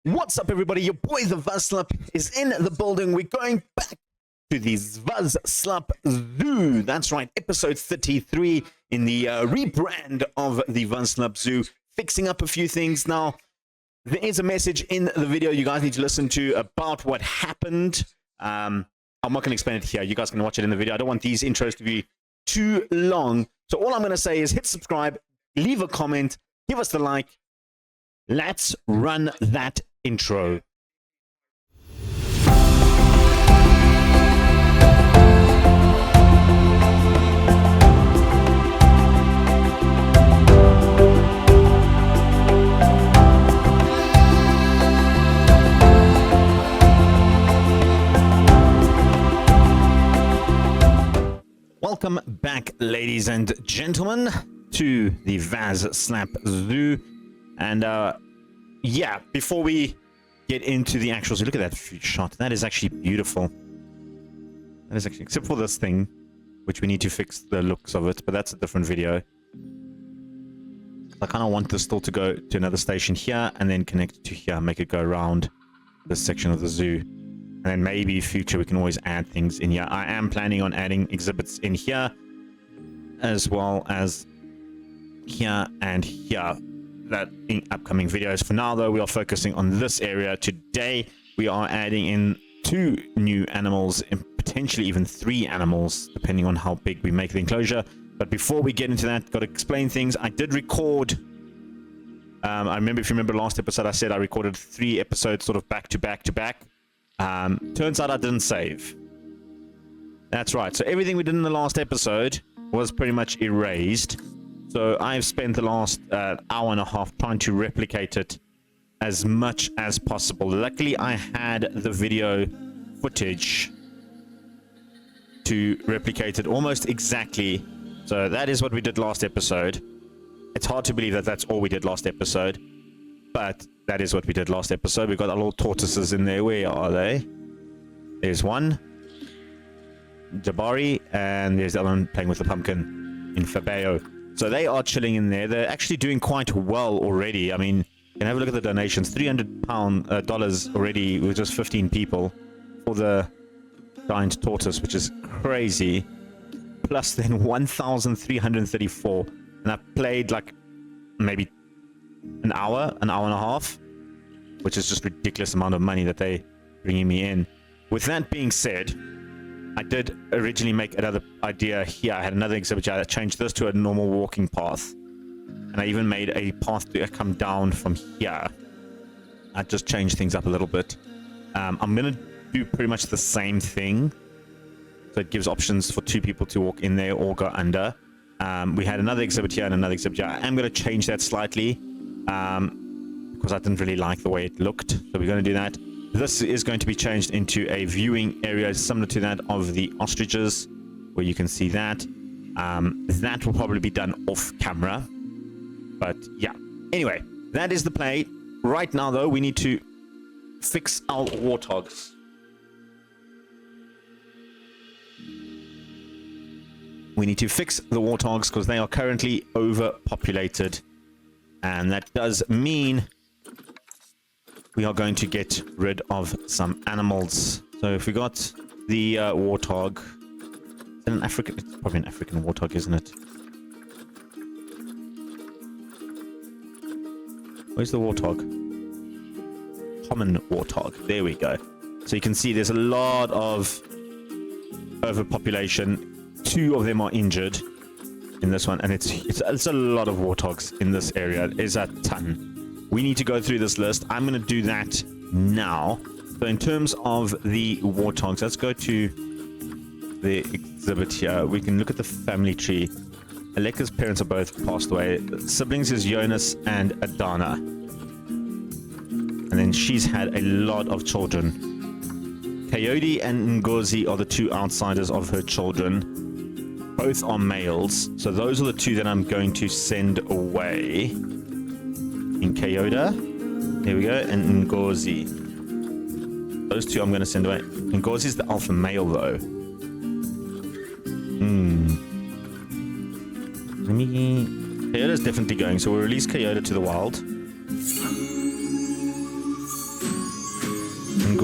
What's up, everybody? Your boy, the Vazslap, is in the building. We're going back to the Vazslap Zoo. That's right, episode 33 in the rebrand of the Vazslap Zoo. Fixing up a few things now. There is a message in the video you guys need to listen to about what happened. I'm not going to explain it here. You guys can watch it in the video. I don't want these intros to be too long. So all I'm going to say is hit subscribe, leave a comment, give us the like. Let's run that intro. Welcome back, ladies and gentlemen, to the Vazslap Zoo. And yeah, before we get into the actual zoo, look at that shot. That is actually beautiful. That is actually, except for this thing, which we need to fix the looks of it, but that's a different video. I kind of want this still to go to another station here and then connect it to here, make it go around this section of the zoo. And then maybe in future we can always add things in here. I am planning on adding exhibits in here, as well as here and here. That in upcoming videos. For now, though, we are focusing on this area. Today, we are adding in 2 new animals and potentially even 3 animals, depending on how big we make the enclosure. But before we get into that, got to explain things. I did record. I remember, if you remember last episode, I said I recorded 3 episodes sort of back to back to back. Turns out I didn't save. That's right. So everything we did in the last episode was pretty much erased. So I've spent the last hour and a half trying to replicate it as much as possible. Luckily, I had the video footage to replicate it almost exactly. So that is what we did last episode. It's hard to believe that that's all we did last episode, but that is what we did last episode. We've got our little tortoises in there. Where are they? There's one, Jabari, and there's the other one playing with the pumpkin in Fabio. So they are chilling in there. They're actually doing quite well already. I mean, you can have a look at the donations. $300 already with just 15 people for the giant tortoise, which is crazy. Plus then 1,334. And I played like maybe an hour and a half, which is just ridiculous amount of money that they bringing me in. With that being said, I did originally make another idea here. I had another exhibit here. I changed this to a normal walking path. And I even made a path to come down from here. I just changed things up a little bit. I'm going to do pretty much the same thing. So it gives options for 2 people to walk in there or go under. We had another exhibit here and another exhibit here. I am going to change that slightly. Because I didn't really like the way it looked. So we're going to do that. This is going to be changed into a viewing area similar to that of the ostriches, where you can see that. That will probably be done off camera. But yeah. Anyway, that is the play. Right now, though, we need to fix our warthogs. We need to fix the warthogs because they are currently overpopulated. And that does mean we are going to get rid of some animals. So if we got the warthog, is it an African? It's probably an African warthog, isn't it? Where's the warthog? Common warthog. There we go. So you can see there's a lot of overpopulation. 2 of them are injured in this one, and it's a lot of warthogs in this area. There's a ton. We need to go through this list. I'm going to do that now. So in terms of the warthogs, let's go to the exhibit here. We can look at the family tree. Aleka's parents are both passed away. Siblings is Jonas and Adana. And then she's had a lot of children. Coyote and Ngozi are the 2 outsiders of her children. Both are males. So those are the 2 that I'm going to send away. In Kyoto, there we go, and Ngozi. Those 2 I'm going to send away. Ngozi's the alpha male, though. Kyoto's definitely going, so we'll release Kyoto to the wild.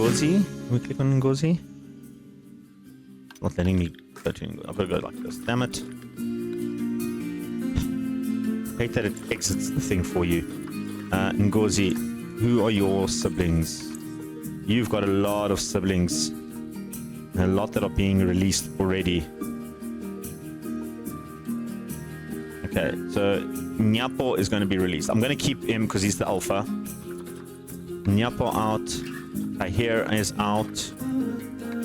Ngozi. Can we click on Ngozi? Not letting me go to Ngozi. I've got to go like this. Damn it. I hate that it exits the thing for you. Ngozi, who are your siblings? You've got a lot of siblings. And a lot that are being released already. Okay, so Nyapo is going to be released. I'm going to keep him because he's the alpha. Nyapo out. Tahir is out.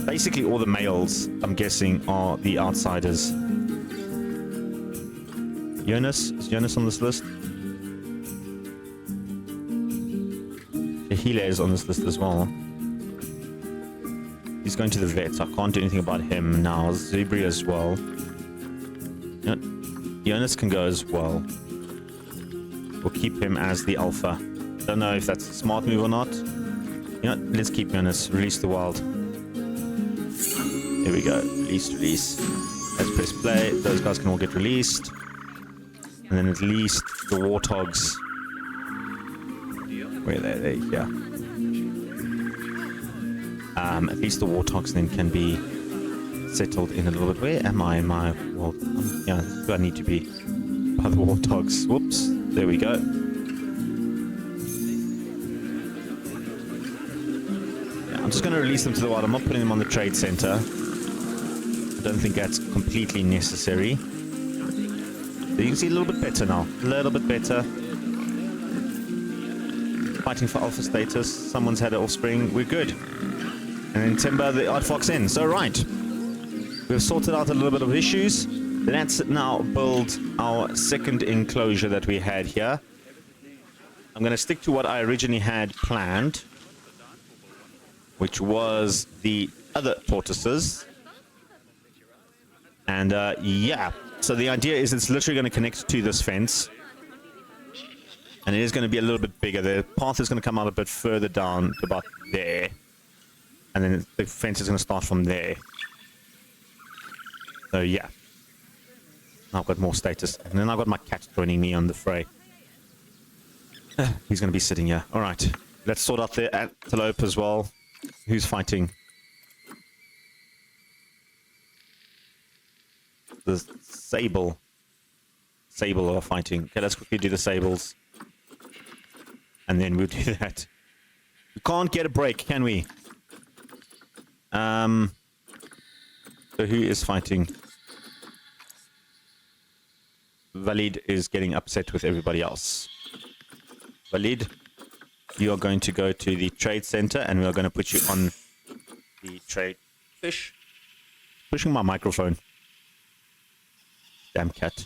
Basically all the males, I'm guessing, are the outsiders. Jonas? Is Jonas on this list? Hile is on this list as well. He's going to the vet, so I can't do anything about him now. Zebri as well. You know, Jonas can go as well. We'll keep him as the alpha. Don't know if that's a smart move or not. You know, let's keep Jonas. Release the wild. Here we go. Release. Let's press play. Those guys can all get released. And then at least the warthogs. Where are they? There, yeah. At least the warthogs then can be settled in a little bit. Where am I in my world? Yeah, this is where I need to be. By the warthogs. Whoops. There we go. Yeah, I'm just going to release them to the wild. I'm not putting them on the trade center. I don't think that's completely necessary. So you can see a little bit better now. A little bit better. Fighting for alpha status. Someone's had an offspring. We're good. And then timber the odd fox in. So right. We've sorted out a little bit of issues. Let's now build our second enclosure that we had here. I'm going to stick to what I originally had planned, which was the other tortoises. And yeah, so the idea is it's literally going to connect to this fence. And it is going to be a little bit bigger. The path is going to come out a bit further down to about there. And then the fence is going to start from there. So yeah. I've got more status. And then I've got my cat joining me on the fray. He's going to be sitting here. Alright. Let's sort out the antelope as well. Who's fighting? The sable. Sable are fighting. Okay, let's quickly do the sables. And then we'll do that. We can't get a break, can we? So who is fighting? Valid is getting upset with everybody else. Valid, you are going to go to the trade center and we are going to put you on the trade fish. Pushing my microphone. Damn cat.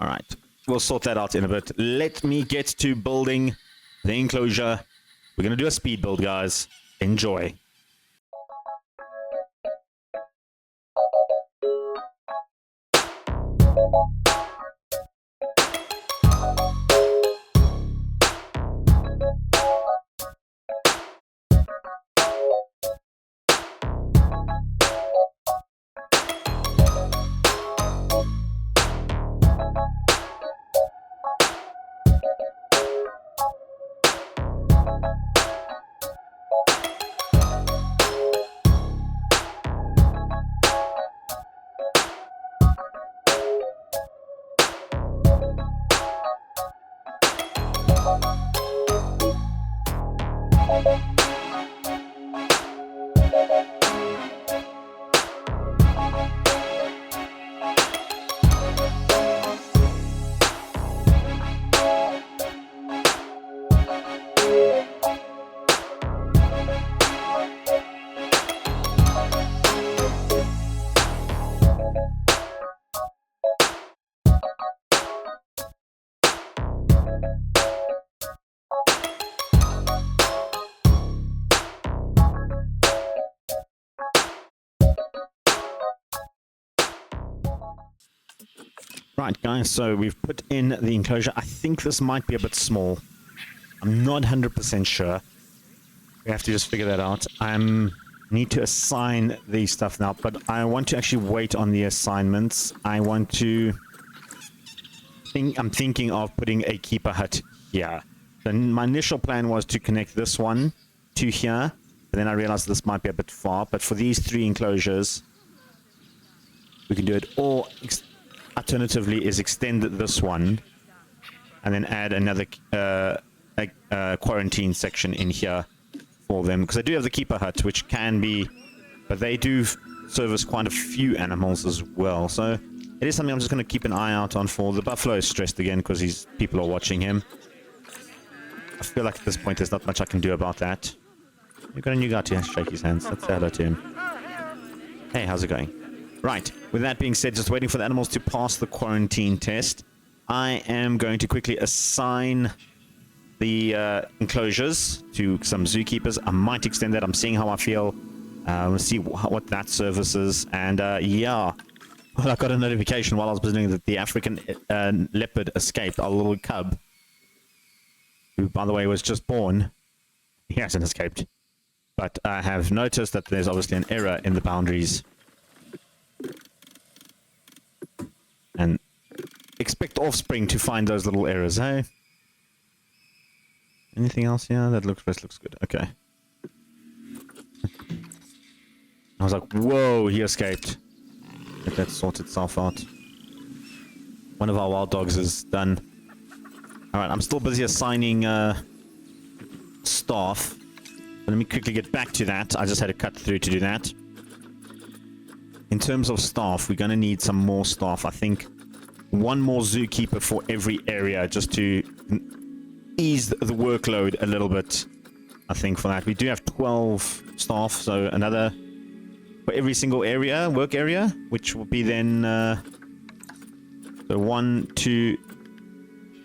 Alright. We'll sort that out in a bit. Let me get to building the enclosure. We're going to do a speed build, guys. Enjoy. Right, guys, so we've put in the enclosure. I think this might be a bit small. I'm not 100% sure. We have to just figure that out. I need to assign these stuff now, but I want to actually wait on the assignments. I want to I'm thinking of putting a keeper hut here. Then my initial plan was to connect this one to here, But then I realized this might be a bit far. But for these 3 enclosures, we can do it. Or alternatively is extend this one and then add another quarantine section in here for them. Because I do have the keeper hut, which can be... But they do service quite a few animals as well. So it is something I'm just going to keep an eye out on for. The buffalo is stressed again because people are watching him. I feel like at this point there's not much I can do about that. You've got a new guy to shake his hands. Let's say hello to him. Hey, how's it going? Right, with that being said, just waiting for the animals to pass the quarantine test. I am going to quickly assign the enclosures to some zookeepers. I might extend that. I'm seeing how I feel. We'll see what that services. And yeah, well, I got a notification while I was visiting that the African leopard escaped, our little cub, who, by the way, was just born. He hasn't escaped. But I have noticed that there's obviously an error in the boundaries. And expect offspring to find those little errors, hey? Anything else here? That looks good. Okay. I was like, whoa, he escaped. Let that sort itself out. One of our wild dogs is done. Alright, I'm still busy assigning staff. Let me quickly get back to that. I just had to cut through to do that. In terms of staff, we're going to need some more staff. I think 1 more zookeeper for every area just to ease the workload a little bit. I think for that. We do have 12 staff, so another for every single area, work area, which will be then so 1, 2,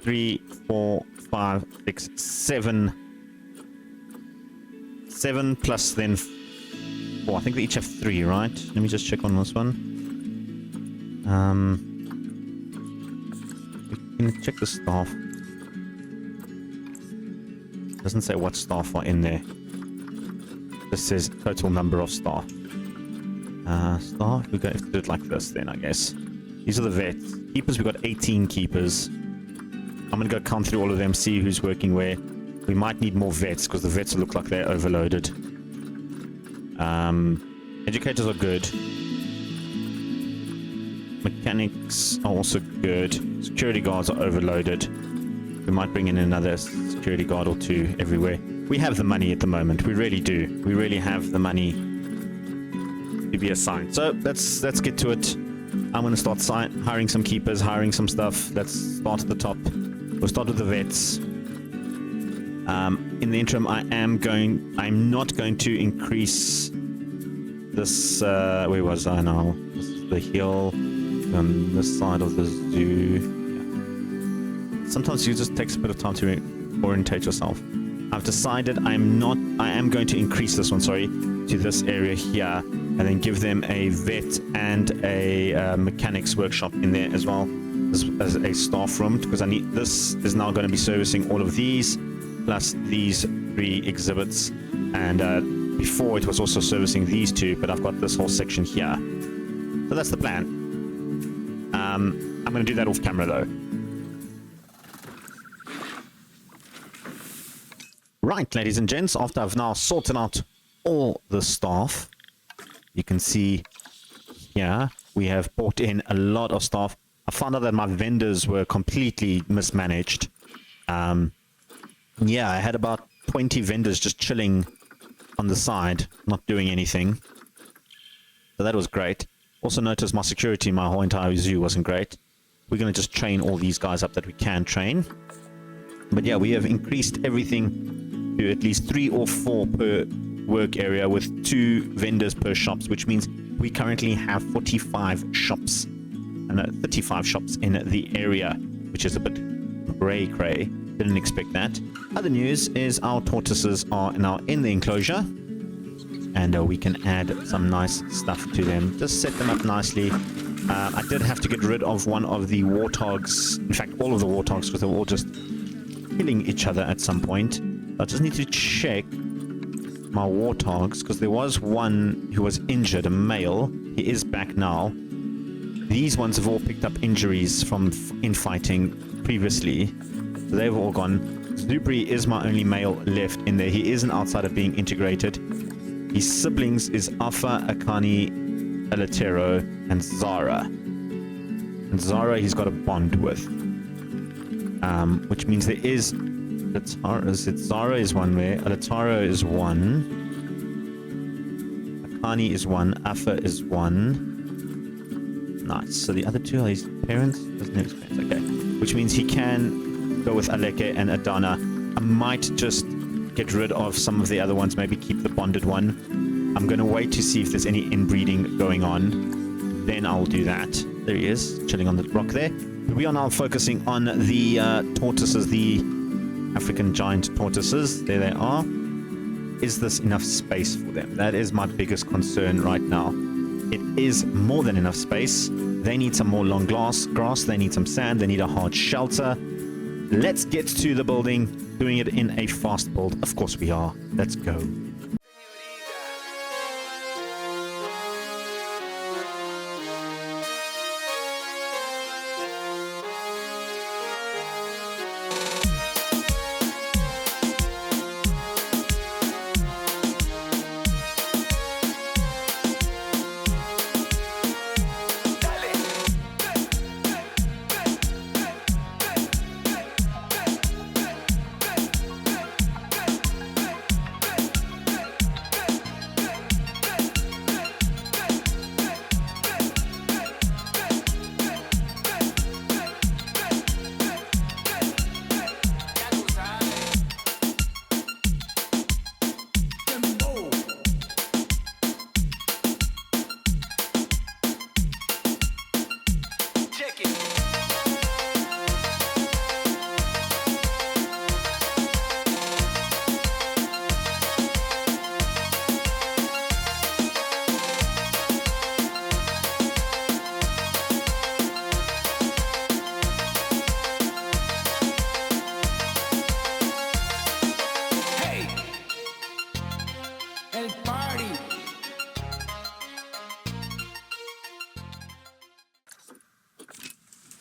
3, 4, 5, 6, 7. 7 plus then 4. I think they each have 3, right? Let me just check on this one. We can check the staff. Doesn't say what staff are in there. This says total number of staff. Staff, we're going to do it like this then, I guess. These are the vets. Keepers, we've got 18 keepers. I'm going to go count through all of them, see who's working where. We might need more vets because the vets look like they're overloaded. Educators are good. Mechanics are also good. Security guards are overloaded. We might bring in another security guard or 2 everywhere. We have the money at the moment. We really do. We really have the money to be assigned. So let's get to it. I'm going to start hiring some keepers, hiring some stuff. Let's start at the top. We'll start with the vets. In the interim, I'm not going to increase this, where was I now? This is the hill on this side of the zoo. Yeah. Sometimes it just takes a bit of time to orientate yourself. I've decided I am going to increase this one, to this area here, and then give them a vet and a mechanics workshop in there as well as a staff room, because this is now going to be servicing all of these plus these 3 exhibits, and before it was also servicing these 2, but I've got this whole section here. So that's the plan. I'm going to do that off camera though. Right, ladies and gents, after I've now sorted out all the staff, you can see here we have brought in a lot of staff. I found out that my vendors were completely mismanaged. Yeah, I had about 20 vendors just chilling on the side, not doing anything. So that was great. Also noticed my security in my whole entire zoo wasn't great. We're going to just train all these guys up that we can train. But yeah, we have increased everything to at least 3 or 4 per work area with 2 vendors per shops, which means we currently have 45 shops and 35 shops in the area, which is a bit cray. Didn't expect that. Other news is our tortoises are now in the enclosure, and we can add some nice stuff to them. Just set them up nicely. I did have to get rid of one of the warthogs, in fact all of the warthogs, because they were all just killing each other at some point. I just need to check my warthogs, because there was one who was injured, a male. He is back now. These ones have all picked up injuries from infighting previously. So they've all gone. Zookeeper is my only male left in there. He is an outsider being integrated. His siblings is Alpha, Akani, Elatero, and Zara. And Zara he's got a bond with. Which means there is... Zara is one way, Elatero is one. Akani is one, Alpha is one. Nice. So the other two are his parents? Doesn't have his parents. Okay. Which means he can go with Aleke and Adana. I might just get rid of some of the other ones. Maybe keep the bonded one. I'm going to wait to see if there's any inbreeding going on. Then I'll do that. There he is, chilling on the rock there. We are now focusing on the tortoises, the African giant tortoises. There they are. Is this enough space for them? That is my biggest concern right now. It is more than enough space. They need some more long grass. They need some sand. They need a hard shelter. Let's get to the building. Doing it in a fast build. Of course we are. Let's go.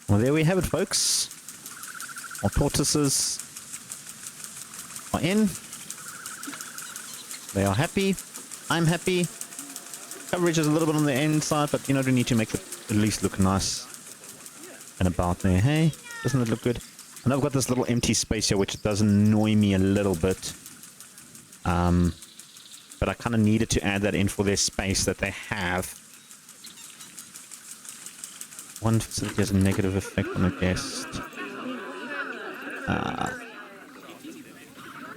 Well, there we have it, folks. Our tortoises are in. They are happy. I'm happy. Coverage is a little bit on the inside, but you know, we need to make it at least look nice and about there. Hey, doesn't it look good? And I've got this little empty space here, which does annoy me a little bit. But I kind of needed to add that in for their space that they have. One facility has a negative effect on a guest.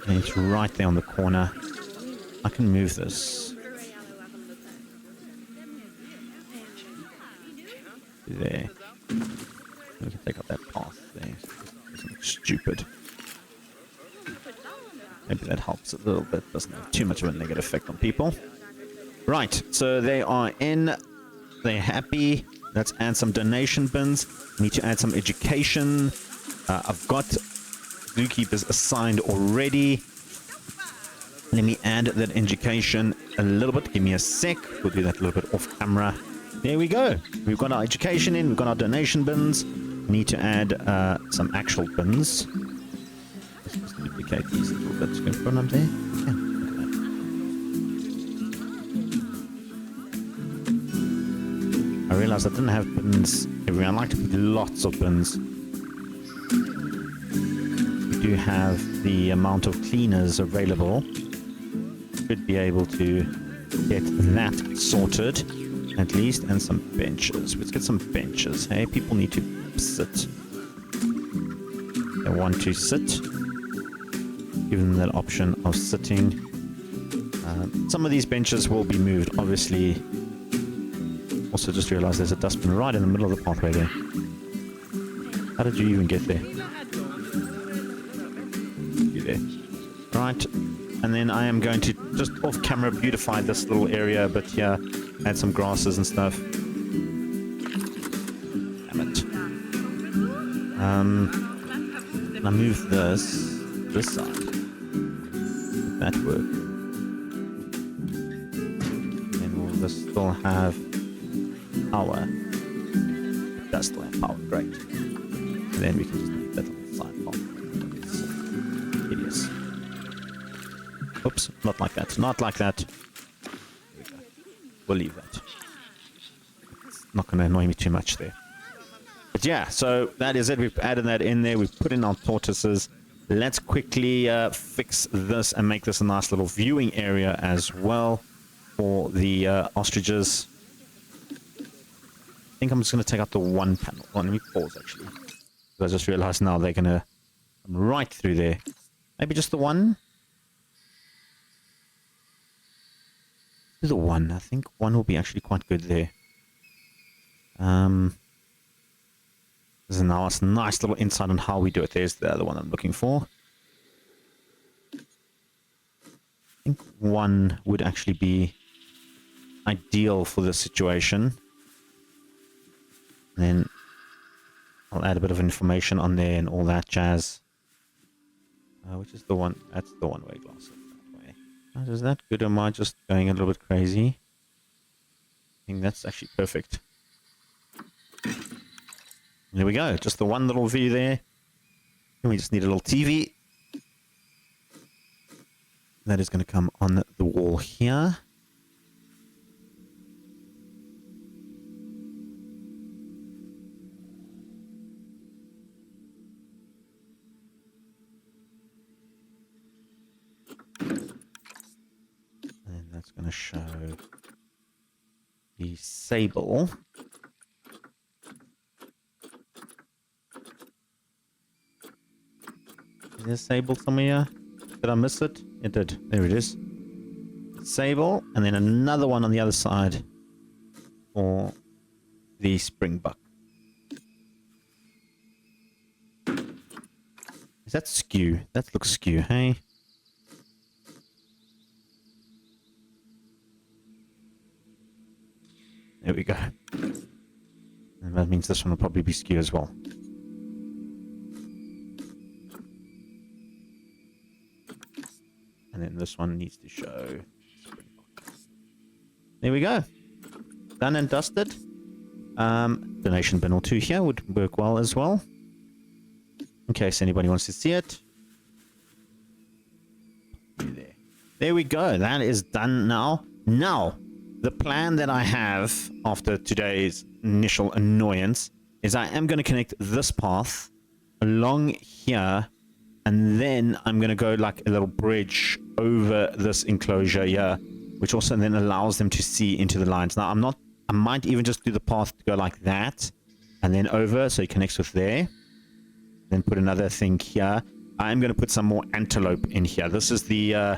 And it's right there on the corner. I can move this. There. We can take up that path there. Something stupid. Maybe that helps a little bit. Doesn't have too much of a negative effect on people. Right, so they are in. They're happy. Let's add some donation bins. Need to add some education. I've got zookeepers assigned already. Let me add that education a little bit. Give me a sec. We'll do that a little bit off camera. There we go. We've got our education in. We've got our donation bins. We need to add some actual bins. Let's just duplicate these a little bit in front of there. Yeah, look at that. I realized I didn't have bins everywhere. I like to put lots of bins. We do have the amount of cleaners available. Should be able to get that sorted at least, and some benches. Let's get some benches. Hey, people need to sit. They want to sit. Give them that option of sitting. Some of these benches will be moved, obviously. Also just realized there's a dustbin right in the middle of the pathway there. How did you even get there? You there. Right. And then I am going to just off camera beautify this little area a bit here. Add some grasses and stuff. Damn it. And I move this side. Would that work? And then will this still have power? It does still have power, great. And then we can just make that little side path. It's hideous. Oops, not like that, not like that. we'll leave that. It's not going to annoy me too much there. But yeah, so that is it. We've added that in there. We've put in our tortoises. Let's quickly fix this and make this a nice little viewing area as well for the ostriches. I think I'm just going to take out the one panel. Oh, let me pause, actually. I just realized now they're going to come right through there. Maybe just the one? The one. I think one will be actually quite good there. This is now a nice little insight on how we do it. There's the other one I'm looking for. I think one would actually be ideal for this situation. And then I'll add a bit of information on there and all that jazz. Which is the one? That's the one-way glass. That way. Is that good, or am I just going a little bit crazy? I think that's actually perfect. There we go. Just the one little view there. And we just need a little TV. That is going to come on the wall here. And that's going to show the sable. Is there sable somewhere? Did I miss it? It did. There it is. Sable, and then another one on the other side for the springbuck. Is that skew? That looks skew, hey? There we go. And that means this one will probably be skew as well. And then this one needs to show springbuck. There we go. Done and dusted. Donation bin or two here would work well as well. In case anybody wants to see it. There we go. That is done now. Now, the plan that I have after today's initial annoyance is I am going to connect this path along here, and then I'm going to go like a little bridge over this enclosure here, which also then allows them to see into the lines. Now, I might even just do the path to go like that and then over, so it connects with there. Then put another thing here. I'm going to put some more antelope in here. This is the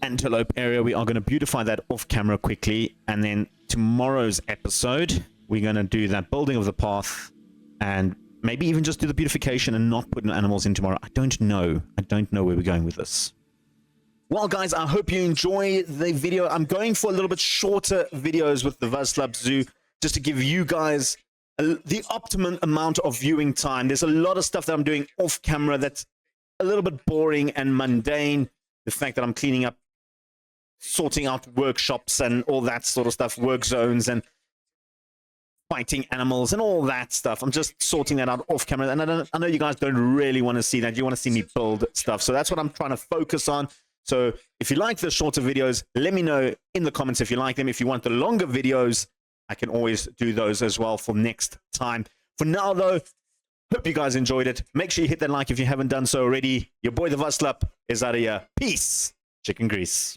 antelope area. We are going to beautify that off camera quickly, and then tomorrow's episode we're going to do that building of the path, and maybe even just do the beautification and not put animals in tomorrow. I don't know where we're going with this. Well, guys, I hope you enjoy the video. I'm going for a little bit shorter videos with the Vazslap Zoo, just to give you guys the optimum amount of viewing time. There's a lot of stuff that I'm doing off camera that's a little bit boring and mundane. The fact that I'm cleaning up, sorting out workshops and all that sort of stuff, work zones and fighting animals and all that stuff. I'm just sorting that out off camera. And I know you guys don't really want to see that. You want to see me build stuff. So that's what I'm trying to focus on. So if you like the shorter videos, let me know in the comments if you like them. If you want the longer videos, I can always do those as well for next time. For now, though, hope you guys enjoyed it. Make sure you hit that like if you haven't done so already. Your boy, the Vazslap, is out of here. Peace. Chicken grease.